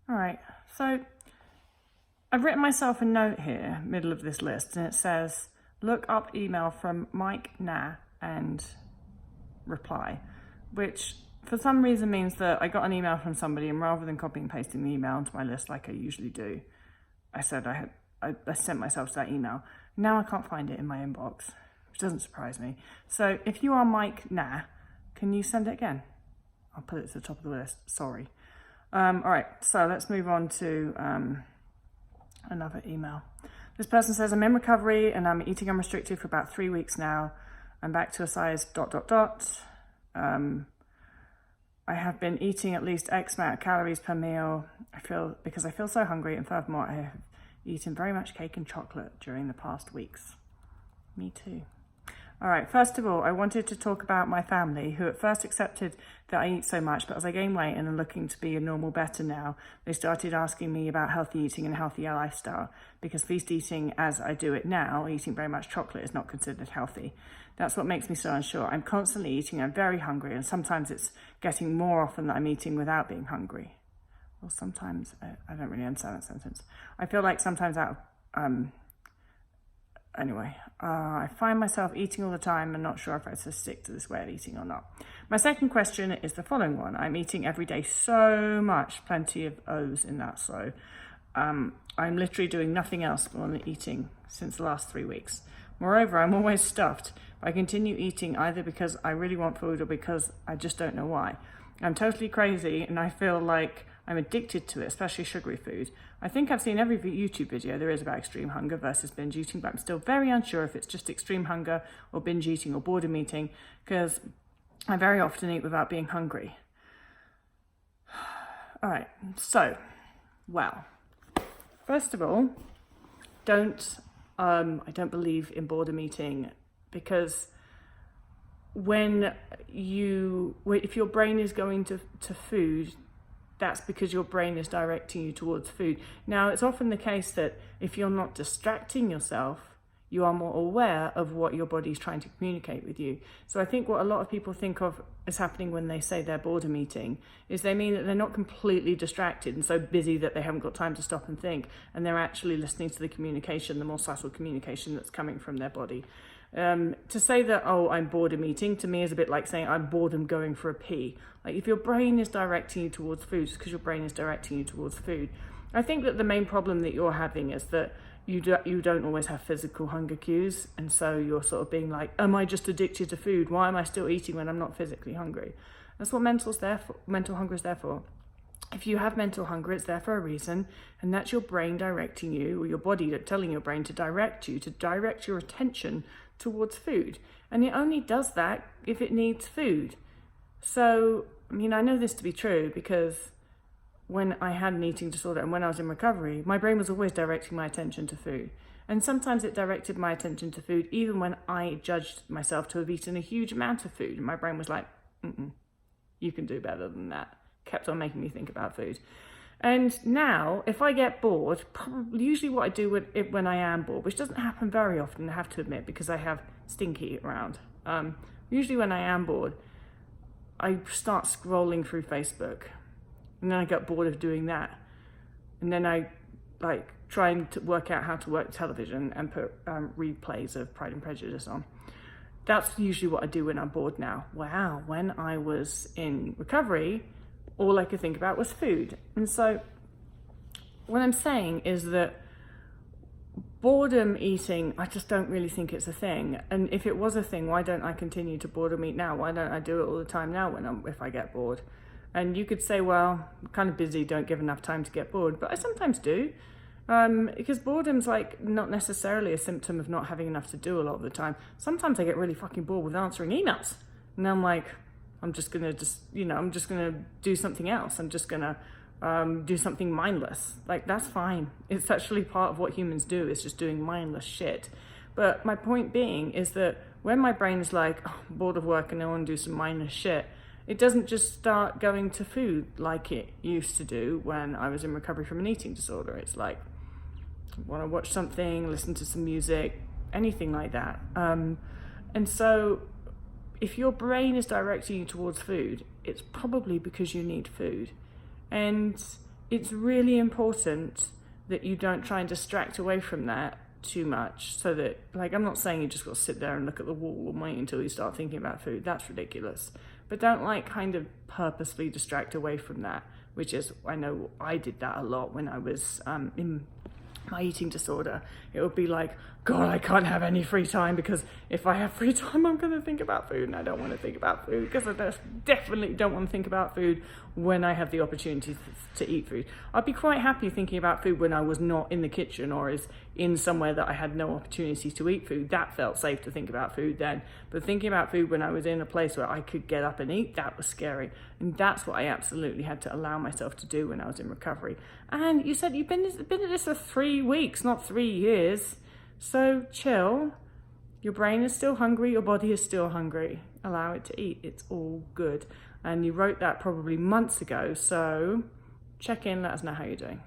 All right, so I've written myself a note here, middle of this list, and it says, look up email from Mike Nah and reply, which for some reason means that I got an email from somebody, and rather than copying and pasting the email into my list like I usually do, I said I sent myself to that email. Now I can't find it in my inbox, which doesn't surprise me. So if you are Mike Nah, can you send it again? I'll put it to the top of the list, sorry. All right, so let's move on to another email. This person says, I'm in recovery and I'm eating unrestricted for about 3 weeks now. I'm back to a size ... I have been eating at least X amount of calories per meal. Because I feel so hungry, and furthermore, I have eaten very much cake and chocolate during the past weeks. Me too. All right, first of all, I wanted to talk about my family, who at first accepted that I eat so much, but as I gain weight and am looking to be a normal better now, they started asking me about healthy eating and healthier lifestyle, because feast eating as I do it now, eating very much chocolate, is not considered healthy. That's what makes me so unsure. I'm constantly eating, I'm very hungry, and sometimes it's getting more often that I'm eating without being hungry. Well, sometimes, I don't really understand that sentence. I feel like sometimes I find myself eating all the time and not sure if I should stick to this way of eating or not. My second question is the following one. I'm eating every day so much, plenty of O's in that. So I'm literally doing nothing else more than eating since the last 3 weeks. Moreover, I'm always stuffed. I continue eating either because I really want food or because I just don't know why. I'm totally crazy and I feel like I'm addicted to it, especially sugary food. I think I've seen every YouTube video there is about extreme hunger versus binge eating, but I'm still very unsure if it's just extreme hunger or binge eating or boredom eating, because I very often eat without being hungry. All right, so, well, first of all, I don't believe in boredom eating, because if your brain is going to food, that's because your brain is directing you towards food. Now, it's often the case that if you're not distracting yourself, you are more aware of what your body is trying to communicate with you. So I think what a lot of people think of as happening when they say they're boredom eating is they mean that they're not completely distracted and so busy that they haven't got time to stop and think, and they're actually listening to the communication, the more subtle communication that's coming from their body. To say that, oh, I'm boredom eating, to me is a bit like saying I'm boredom going for a pee. Like, if your brain is directing you towards food, it's because your brain is directing you towards food. I think that the main problem that you're having is that you don't always have physical hunger cues, and so you're sort of being like, am I just addicted to food? Why am I still eating when I'm not physically hungry? That's what mental hunger is there for. If you have mental hunger, it's there for a reason, and that's your brain directing you, or your body telling your brain to direct your attention towards food. And it only does that if it needs food. So, I mean, I know this to be true because when I had an eating disorder and when I was in recovery, my brain was always directing my attention to food. And sometimes it directed my attention to food even when I judged myself to have eaten a huge amount of food. And my brain was like, you can do better than that. Kept on making me think about food. And now, if I get bored, usually what I do when I am bored, which doesn't happen very often, I have to admit, because I have Stinky around. Usually when I am bored, I start scrolling through Facebook, and then I get bored of doing that. And then I trying to work out how to work television and put replays of Pride and Prejudice on. That's usually what I do when I'm bored now. Wow, when I was in recovery, all I could think about was food. And so what I'm saying is that boredom eating, I just don't really think it's a thing. And if it was a thing, why don't I continue to boredom eat now? Why don't I do it all the time now if I get bored? And you could say, well, I'm kind of busy, don't give enough time to get bored. But I sometimes do. Because boredom's not necessarily a symptom of not having enough to do a lot of the time. Sometimes I get really fucking bored with answering emails. And I'm like, I'm just gonna do something else. I'm just gonna do something mindless. That's fine. It's actually part of what humans do, is just doing mindless shit. But my point being is that when my brain is like, oh, I'm bored of work and I want to do some mindless shit, it doesn't just start going to food like it used to do when I was in recovery from an eating disorder. It's like, I want to watch something, listen to some music, anything like that. And so if your brain is directing you towards food, it's probably because you need food. And it's really important that you don't try and distract away from that too much, so that, like, I'm not saying you just got to sit there and look at the wall and wait until you start thinking about food. That's ridiculous. But don't, like, kind of purposely distract away from that, which is, I know I did that a lot when I was in my eating disorder. It would be like, God, I can't have any free time, because if I have free time, I'm going to think about food, and I don't want to think about food, because I definitely don't want to think about food when I have the opportunity to eat food. I'd be quite happy thinking about food when I was not in the kitchen or is in somewhere that I had no opportunity to eat food. That felt safe to think about food then. But thinking about food when I was in a place where I could get up and eat, that was scary. And that's what I absolutely had to allow myself to do when I was in recovery. And you said you've been at this for 3 weeks, not 3 years. So chill. Your brain is still hungry, your body is still hungry. Allow it to eat, it's all good. And you wrote that probably months ago, so check in, let us know how you're doing.